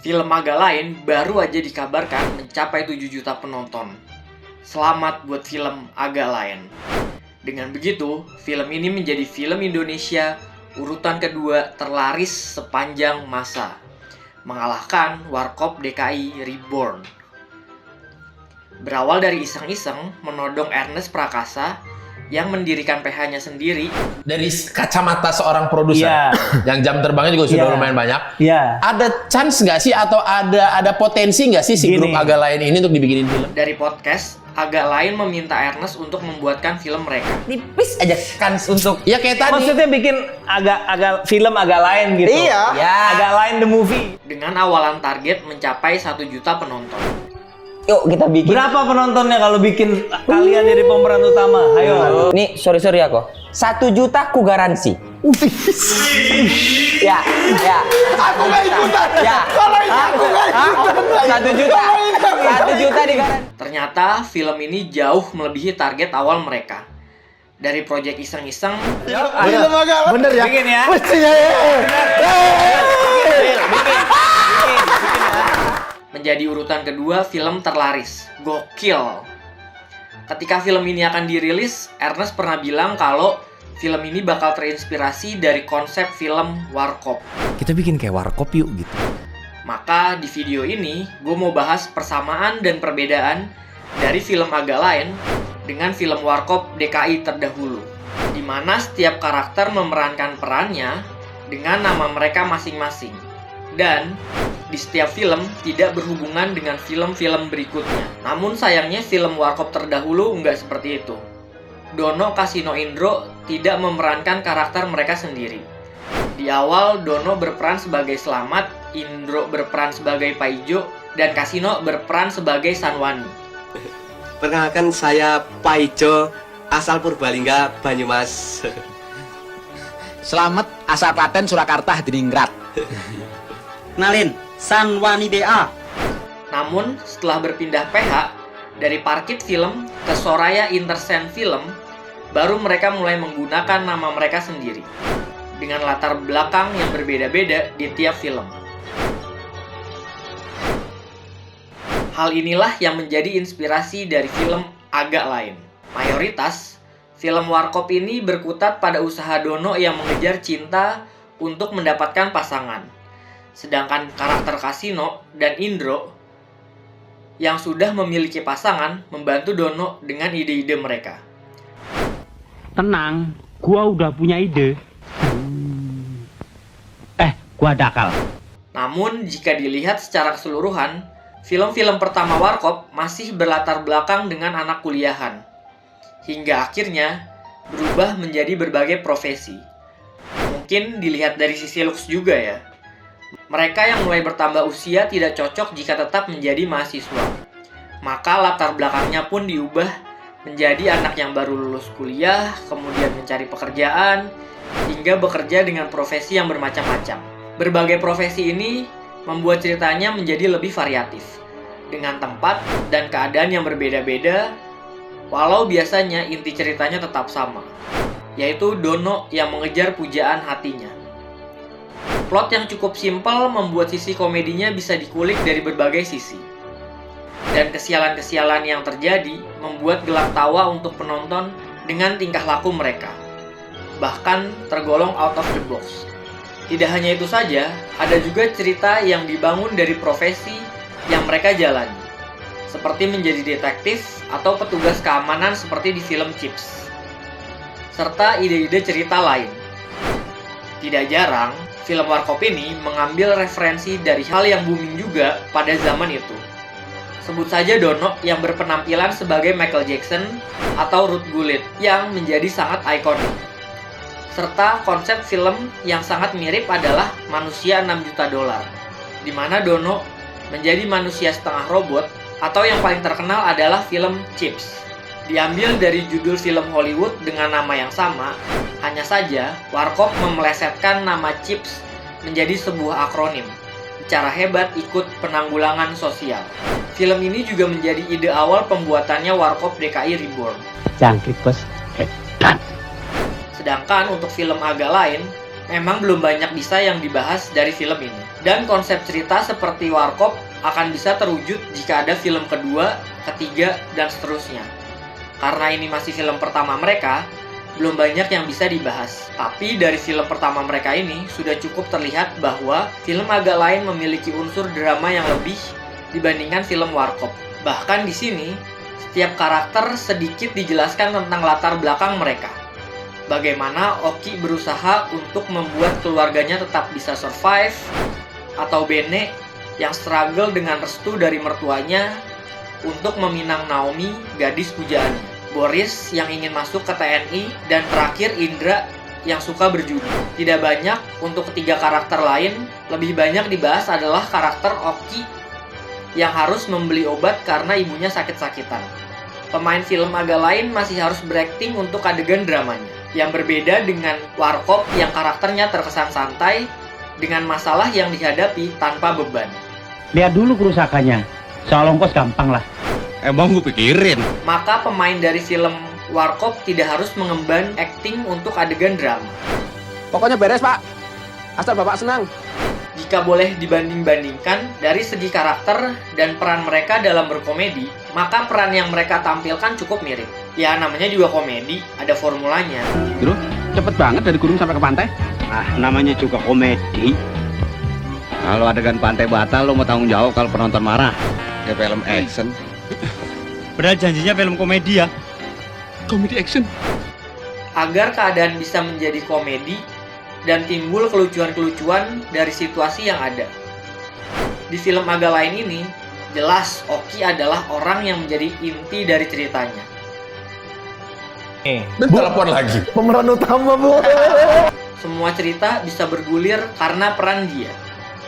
Film agak lain baru aja dikabarkan mencapai 7 juta penonton. Selamat buat film agak lain. Dengan begitu, film ini menjadi film Indonesia urutan kedua terlaris sepanjang masa, mengalahkan Warkop DKI Reborn. Berawal dari iseng-iseng menodong Ernest Prakasa yang mendirikan PH-nya sendiri. Dari kacamata seorang produser, yang jam terbangnya juga sudah lumayan banyak. Ada chance nggak sih atau ada potensi nggak sih si grup agak lain ini untuk dibikinin film? Dari podcast, agak lain meminta Ernest untuk membuatkan film mereka. Tipis aja kans untuk Ya kayak tadi. Maksudnya bikin film agak lain gitu. Iya. Ya. Agak lain the movie. Dengan awalan target mencapai 1 juta penonton. Yuk kita bikin. Berapa penontonnya kalau bikin kalian jadi pemeran utama? Ayo. Nih, sorry aku. 1 juta ku garansi. Ya. Aku nggak ikutan. Ya. Kalau ini aku nggak ikutan. 1 juta. 1 juta di garansi. Ternyata film ini jauh melebihi target awal mereka. Dari proyek iseng-iseng Bener ya? Bikin ya. Mestinya ya. menjadi urutan kedua film terlaris. Gokil. Ketika film ini akan dirilis, Ernest pernah bilang kalau film ini bakal terinspirasi dari konsep film Warkop. Kita bikin kayak Warkop yuk gitu. Maka di video ini, gue mau bahas persamaan dan perbedaan dari film agak lain dengan film Warkop DKI terdahulu, di mana setiap karakter memerankan perannya dengan nama mereka masing-masing. Dan di setiap film tidak berhubungan dengan film-film berikutnya. Namun sayangnya film Warkop terdahulu nggak seperti itu. Dono, Kasino, Indro tidak memerankan karakter mereka sendiri. Di awal, Dono berperan sebagai Slamet, Indro berperan sebagai Paijo, dan Kasino berperan sebagai Sanwani. Perkenalkan, saya Paijo, asal Purbalingga, Banyumas. Selamat asal Klaten, Surakarta, Hadiningrat. Kenalin, Sanwani BA. Namun, setelah berpindah PH dari Parkit Film ke Soraya Intersen Film, baru mereka mulai menggunakan nama mereka sendiri dengan latar belakang yang berbeda-beda di tiap film. Hal inilah yang menjadi inspirasi dari film agak lain. Mayoritas film Warkop ini berkutat pada usaha Dono yang mengejar cinta untuk mendapatkan pasangan. Sedangkan karakter Kasino dan Indro yang sudah memiliki pasangan membantu Dono dengan ide-ide mereka. Tenang, gua udah punya ide. Gua ada akal. Namun jika dilihat secara keseluruhan, film-film pertama Warkop masih berlatar belakang dengan anak kuliahan. Hingga akhirnya berubah menjadi berbagai profesi. Mungkin dilihat dari sisi looks juga ya. Mereka yang mulai bertambah usia tidak cocok jika tetap menjadi mahasiswa. Maka latar belakangnya pun diubah menjadi anak yang baru lulus kuliah, kemudian mencari pekerjaan, hingga bekerja dengan profesi yang bermacam-macam. Berbagai profesi ini membuat ceritanya menjadi lebih variatif, dengan tempat dan keadaan yang berbeda-beda, walau biasanya inti ceritanya tetap sama, yaitu Dono yang mengejar pujaan hatinya. Plot yang cukup simpel membuat sisi komedinya bisa dikulik dari berbagai sisi. Dan kesialan-kesialan yang terjadi membuat gelak tawa untuk penonton dengan tingkah laku mereka. Bahkan tergolong out of the box. Tidak hanya itu saja, ada juga cerita yang dibangun dari profesi yang mereka jalani. Seperti menjadi detektif atau petugas keamanan seperti di film Chips. Serta ide-ide cerita lain. Tidak jarang, film Warkop ini mengambil referensi dari hal yang booming juga pada zaman itu. Sebut saja Dono yang berpenampilan sebagai Michael Jackson atau Ruth Gullit yang menjadi sangat ikonik. Serta konsep film yang sangat mirip adalah Manusia 6 Juta Dolar, di mana Dono menjadi manusia setengah robot, atau yang paling terkenal adalah film Chips. Diambil dari judul film Hollywood dengan nama yang sama, hanya saja Warkop memelesetkan nama Chips menjadi sebuah akronim. Cara hebat ikut penanggulangan sosial. Film ini juga menjadi ide awal pembuatannya Warkop DKI Reborn. Jangkrik bos. Sedangkan untuk film agak lain, memang belum banyak bisa yang dibahas dari film ini. Dan konsep cerita seperti Warkop akan bisa terwujud jika ada film kedua, ketiga, dan seterusnya. Karena ini masih film pertama mereka, belum banyak yang bisa dibahas. Tapi dari film pertama mereka ini sudah cukup terlihat bahwa film Agak Lain memiliki unsur drama yang lebih dibandingkan film Warkop. Bahkan di sini, setiap karakter sedikit dijelaskan tentang latar belakang mereka. Bagaimana Oki berusaha untuk membuat keluarganya tetap bisa survive, atau Bene yang struggle dengan restu dari mertuanya untuk meminang Naomi, gadis pujaannya. Boris yang ingin masuk ke TNI, dan terakhir Indra yang suka berjudi. Tidak banyak untuk ketiga karakter lain, lebih banyak dibahas adalah karakter Oki yang harus membeli obat karena ibunya sakit-sakitan. Pemain film Agak Lain masih harus berakting untuk adegan dramanya, yang berbeda dengan Warkop yang karakternya terkesan santai dengan masalah yang dihadapi tanpa beban. Lihat dulu kerusakannya. Soal ongkos gampang lah. Emang gue pikirin. Maka pemain dari film Warkop tidak harus mengemban akting untuk adegan drama. Pokoknya beres, Pak. Asal Bapak senang. Jika boleh dibanding-bandingkan dari segi karakter dan peran mereka dalam berkomedi, maka peran yang mereka tampilkan cukup mirip. Ya, namanya juga komedi, ada formulanya. Bro, cepet banget dari gunung sampai ke pantai. Ah, namanya juga komedi. Kalau adegan pantai batal, lo mau tanggung jawab kalau penonton marah. Kayak film action. Padahal janjinya film komedi ya. Komedi action. Agar keadaan bisa menjadi komedi dan timbul kelucuan-kelucuan dari situasi yang ada. Di film Agak Lain ini, jelas Oki adalah orang yang menjadi inti dari ceritanya. Dan telepon lagi. Pemeran utama, Bu. Semua cerita bisa bergulir karena peran dia.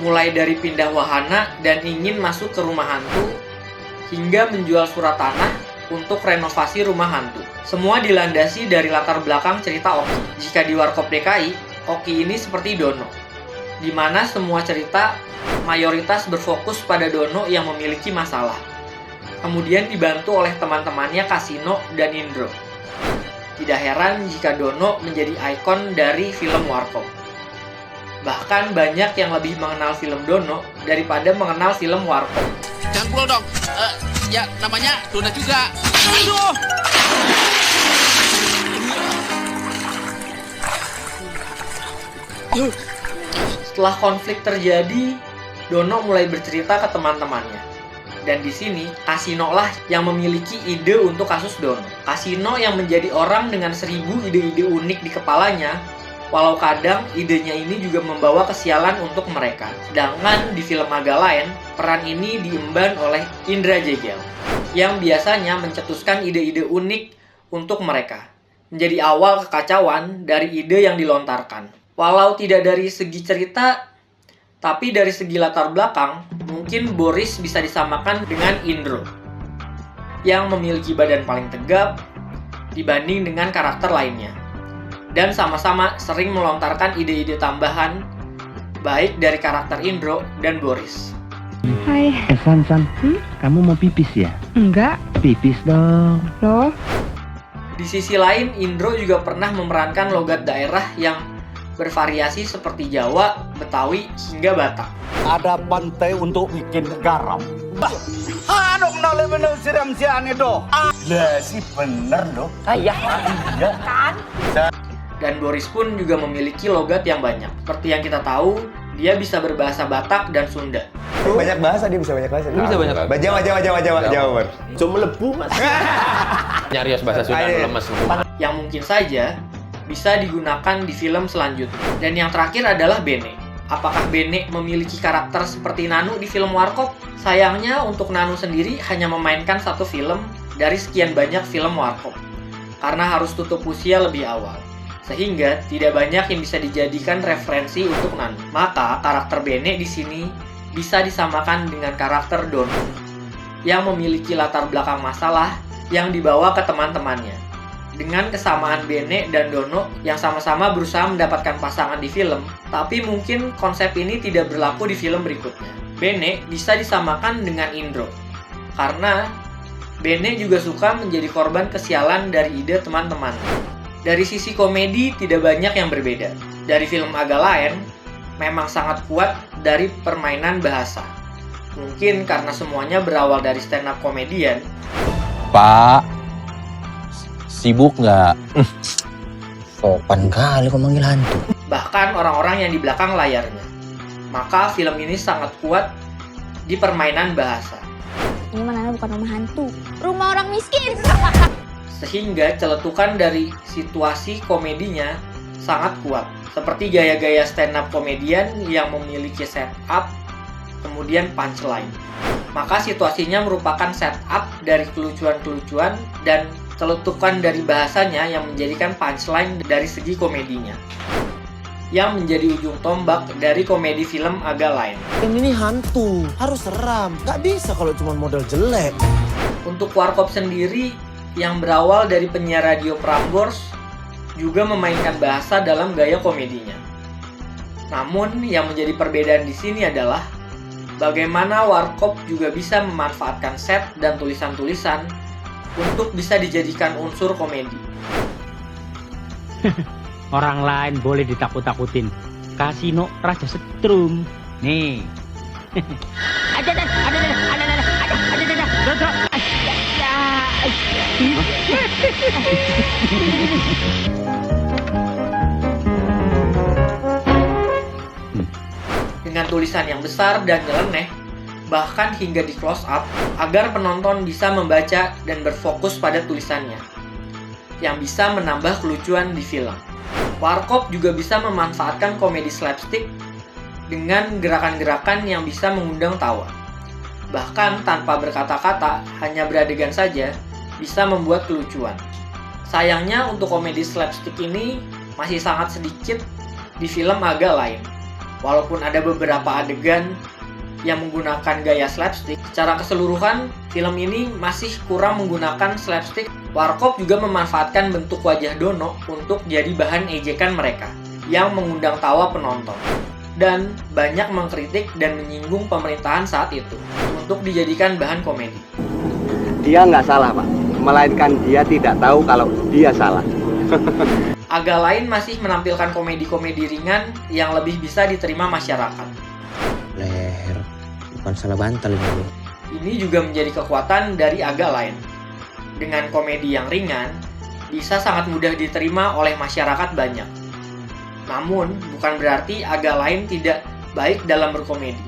Mulai dari pindah wahana dan ingin masuk ke rumah hantu, hingga menjual surat tanah untuk renovasi rumah hantu. Semua dilandasi dari latar belakang cerita Oki. Jika di Warkop DKI, Oki ini seperti Dono, di mana semua cerita mayoritas berfokus pada Dono yang memiliki masalah. Kemudian dibantu oleh teman-temannya Kasino dan Indro. Tidak heran jika Dono menjadi ikon dari film Warkop. Bahkan banyak yang lebih mengenal film Dono daripada mengenal film Warkop. Jangan pulang dong. Ya, namanya Dona juga. Aduh. Setelah konflik terjadi, Dono mulai bercerita ke teman-temannya. Dan di sini, Kasino lah yang memiliki ide untuk kasus Dono. Kasino yang menjadi orang dengan 1000 ide-ide unik di kepalanya, walau kadang idenya ini juga membawa kesialan untuk mereka. Sedangkan di film Agak Lain, peran ini diemban oleh Indra Jegel, yang biasanya mencetuskan ide-ide unik untuk mereka. Menjadi awal kekacauan dari ide yang dilontarkan. Walau tidak dari segi cerita, tapi dari segi latar belakang, mungkin Boris bisa disamakan dengan Indro, yang memiliki badan paling tegap dibanding dengan karakter lainnya. Dan sama-sama sering melontarkan ide-ide tambahan, baik dari karakter Indro dan Boris. Hai. San, kamu mau pipis ya? Enggak. Pipis dong. Loh? Di sisi lain, Indro juga pernah memerankan logat daerah yang bervariasi seperti Jawa, Betawi, hingga Batak. Ada pantai untuk bikin garam. Adok nale bener siram si ane doh. Lah si bener doh. Ayah. Iya. Kan? Dan Boris pun juga memiliki logat yang banyak. Seperti yang kita tahu, dia bisa berbahasa Batak dan Sunda. Banyak bahasa, dia bisa banyak bahasa. Lu bisa banyak. Jawa. Cuma melebu, Mas. Nyarios bahasa Sunda lemes. Yang mungkin saja bisa digunakan di film selanjutnya. Dan yang terakhir adalah Bene. Apakah Bene memiliki karakter seperti Nanu di film Warkop? Sayangnya untuk Nanu sendiri hanya memainkan satu film dari sekian banyak film Warkop, karena harus tutup usia lebih awal, sehingga tidak banyak yang bisa dijadikan referensi untuk Nanu. Maka karakter Bene di sini bisa disamakan dengan karakter Dono, yang memiliki latar belakang masalah yang dibawa ke teman-temannya. Dengan kesamaan Bene dan Dono yang sama-sama berusaha mendapatkan pasangan di film, tapi mungkin konsep ini tidak berlaku di film berikutnya. Bene bisa disamakan dengan Indro, karena Bene juga suka menjadi korban kesialan dari ide teman-teman. Dari sisi komedi tidak banyak yang berbeda. Dari film Agak Lain, memang sangat kuat dari permainan bahasa. Mungkin karena semuanya berawal dari stand up komedian. Pak, sibuk nggak? Sopan kali kok manggil hantu. Bahkan orang-orang yang di belakang layarnya. Maka film ini sangat kuat di permainan bahasa. Ini mana bukan rumah hantu, rumah orang miskin. Sehingga celetukan dari situasi komedinya sangat kuat. Seperti gaya-gaya stand up komedian yang memiliki setup, kemudian punchline. Maka situasinya merupakan setup dari kelucuan-kelucuan dan celetukan dari bahasanya yang menjadikan punchline dari segi komedinya. Yang menjadi ujung tombak dari komedi film agak lain. Ini hantu, harus seram. Gak bisa kalau cuma model jelek. Untuk Warkop sendiri yang berawal dari penyiar radio Prambors juga memainkan bahasa dalam gaya komedinya. Namun yang menjadi perbedaan di sini adalah bagaimana Warkop juga bisa memanfaatkan set dan tulisan-tulisan untuk bisa dijadikan unsur komedi. Orang lain boleh ditakut-takutin. Kasino Raja Setrum. Nih. Dengan tulisan yang besar dan nyeleneh, bahkan hingga di close up, agar penonton bisa membaca dan berfokus pada tulisannya, yang bisa menambah kelucuan di film. Warkop juga bisa memanfaatkan komedi slapstick dengan gerakan-gerakan yang bisa mengundang tawa. Bahkan tanpa berkata-kata, hanya beradegan saja, bisa membuat kelucuan. Sayangnya untuk komedi slapstick ini masih sangat sedikit di film agak lain. Walaupun ada beberapa adegan yang menggunakan gaya slapstick, secara keseluruhan film ini masih kurang menggunakan slapstick. Warkop juga memanfaatkan bentuk wajah Dono untuk jadi bahan ejekan mereka, yang mengundang tawa penonton. Dan banyak mengkritik dan menyinggung pemerintahan saat itu, untuk dijadikan bahan komedi. Dia nggak salah, Pak. Melainkan dia tidak tahu kalau dia salah. Agak lain masih menampilkan komedi-komedi ringan yang lebih bisa diterima masyarakat. Leher, bukan salah bantal ini. Ini juga menjadi kekuatan dari agak lain. Dengan komedi yang ringan, bisa sangat mudah diterima oleh masyarakat banyak. Namun, bukan berarti agak lain tidak baik dalam berkomedi.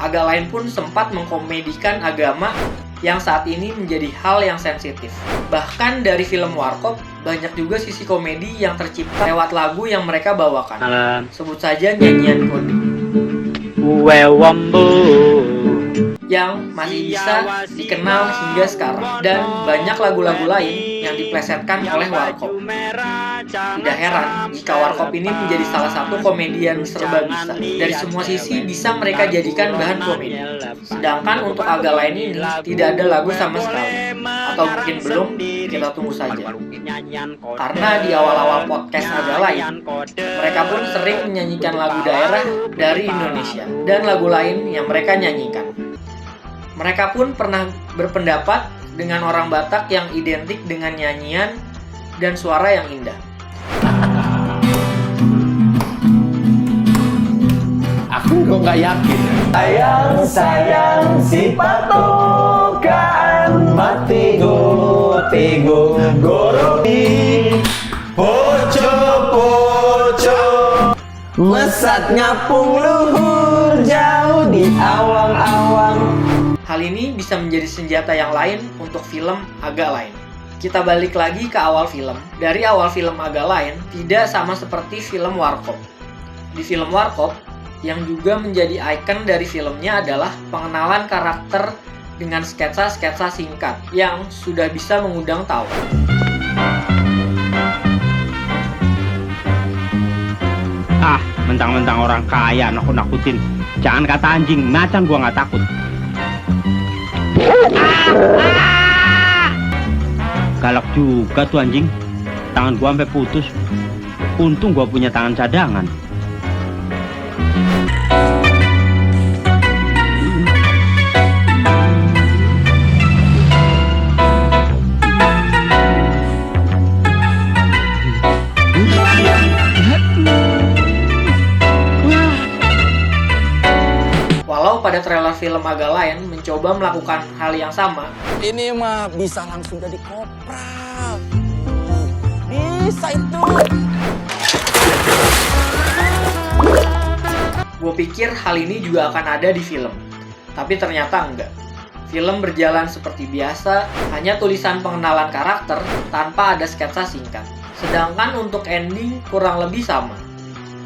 Agak lain pun sempat mengkomedikan agama yang saat ini menjadi hal yang sensitif. Bahkan dari film Warkop, banyak juga sisi komedi yang tercipta lewat lagu yang mereka bawakan. Sebut saja nyanyian Kode. Yang masih bisa dikenal hingga sekarang. Dan banyak lagu-lagu lain yang diplesetkan oleh Warkop. Tidak heran jika Warkop ini menjadi salah satu komedian serba bisa. Dari semua sisi bisa mereka jadikan bahan komedi. Sedangkan untuk agak lain ini tidak ada lagu sama sekali. Atau mungkin belum, kita tunggu saja. Karena di awal-awal podcast agak lain, mereka pun sering menyanyikan lagu daerah dari Indonesia dan lagu lain yang mereka nyanyikan. Mereka pun pernah berpendapat dengan orang Batak yang identik dengan nyanyian dan suara yang indah. Aku kok nggak yakin. Sayang si patokan mati go gorobi poco mesat ngapung luhur jauh di awang-awang. Hal ini bisa menjadi senjata yang lain untuk film agak lain. Kita balik lagi ke awal film. Dari awal film agak lain, tidak sama seperti film Warkop. Di film Warkop, yang juga menjadi ikon dari filmnya adalah pengenalan karakter dengan sketsa-sketsa singkat yang sudah bisa mengundang tawa. Mentang-mentang orang kaya nakut-nakutin. Jangan kata anjing, macan gua nggak takut. Galak juga tuh anjing. Tangan gua sampai putus. Untung gua punya tangan cadangan. film agak lain mencoba melakukan hal yang sama, Ini mah bisa langsung jadi kopral. Bisa itu. gue pikir hal ini juga akan ada di film. Tapi ternyata enggak. Film berjalan seperti biasa, hanya tulisan pengenalan karakter tanpa ada sketsa singkat. Sedangkan untuk ending kurang lebih sama.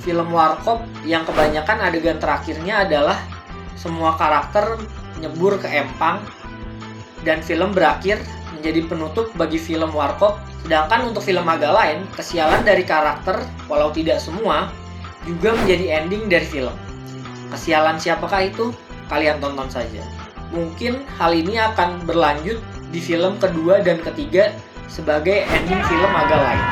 Film Warkop yang kebanyakan adegan terakhirnya adalah semua karakter nyebur ke empang dan film berakhir menjadi penutup bagi film Warkop. Sedangkan untuk film agak lain, kesialan dari karakter, walau tidak semua, juga menjadi ending dari film. Kesialan siapakah itu? Kalian tonton saja. Mungkin hal ini akan berlanjut di film kedua dan ketiga sebagai ending film agak lain.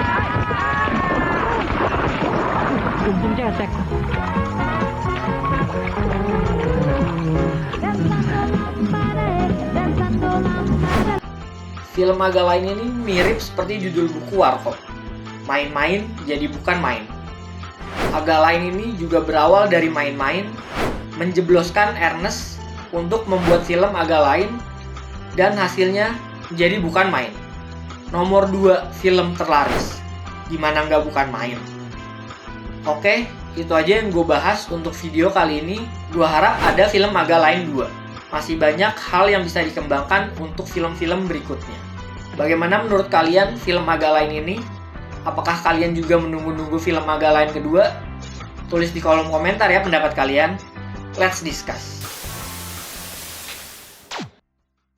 Film agak lain ini mirip seperti judul buku Warkop. Main-main jadi bukan main. Agak lain ini juga berawal dari main-main, menjebloskan Ernest untuk membuat film agak lain, dan hasilnya jadi bukan main. Nomor 2 film terlaris. Gimana nggak bukan main? Oke, itu aja yang gue bahas untuk video kali ini. Gue harap ada film agak lain 2. Masih banyak hal yang bisa dikembangkan untuk film-film berikutnya. Bagaimana menurut kalian film agak lain ini? Apakah kalian juga menunggu-nunggu film agak lain kedua? Tulis di kolom komentar ya pendapat kalian. Let's discuss.